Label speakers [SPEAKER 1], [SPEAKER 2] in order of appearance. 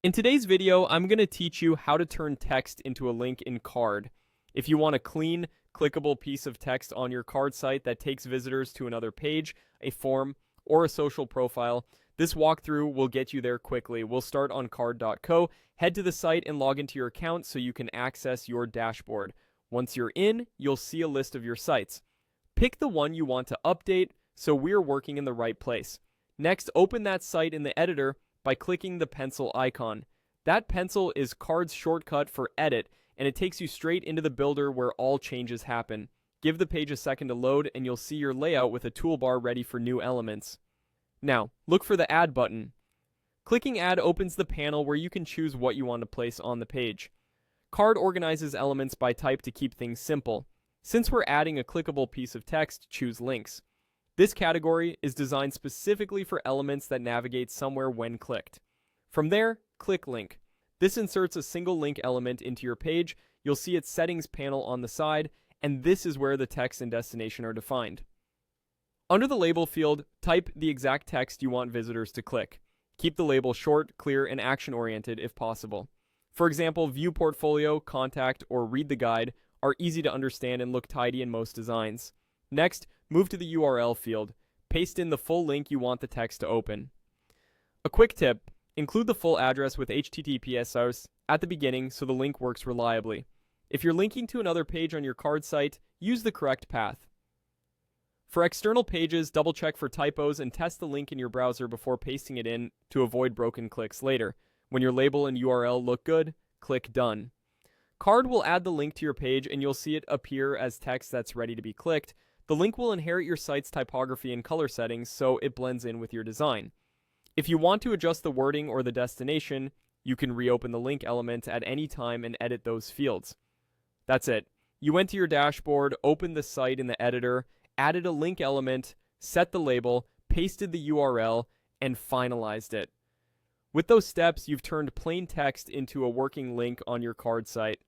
[SPEAKER 1] In today's video, I'm going to teach you how to turn text into a link in Carrd. If you want a clean, clickable piece of text on your Carrd site that takes visitors to another page, a form, or a social profile, this walkthrough will get you there quickly. We'll start on carrd.co, head to the site and log into your account so you can access your dashboard. Once you're in, you'll see a list of your sites. Pick the one you want to update so we're working in the right place. Next, open that site in the editor by clicking the pencil icon. That pencil is Carrd's shortcut for edit, and it takes you straight into the builder where all changes happen. Give the page a second to load and you'll see your layout with a toolbar ready for new elements. Now, look for the Add button. Clicking Add opens the panel where you can choose what you want to place on the page. Carrd organizes elements by type to keep things simple. Since we're adding a clickable piece of text, choose Links. This category is designed specifically for elements that navigate somewhere when clicked. From there, click Link. This inserts a single link element into your page. You'll see its settings panel on the side, and this is where the text and destination are defined. Under the label field, type the exact text you want visitors to click. Keep the label short, clear, and action-oriented if possible. For example, View Portfolio, Contact, or Read the Guide are easy to understand and look tidy in most designs. Next, move to the URL field. Paste in the full link you want the text to open. A quick tip, include the full address with HTTPS at the beginning so the link works reliably. If you're linking to another page on your Carrd site, use the correct path. For external pages, double-check for typos and test the link in your browser before pasting it in to avoid broken clicks later. When your label and URL look good, click Done. Carrd will add the link to your page and you'll see it appear as text that's ready to be clicked. The link will inherit your site's typography and color settings so it blends in with your design. If you want to adjust the wording or the destination, you can reopen the link element at any time and edit those fields. That's it. You went to your dashboard, opened the site in the editor, added a link element, set the label, pasted the URL, and finalized it. With those steps, you've turned plain text into a working link on your Carrd site.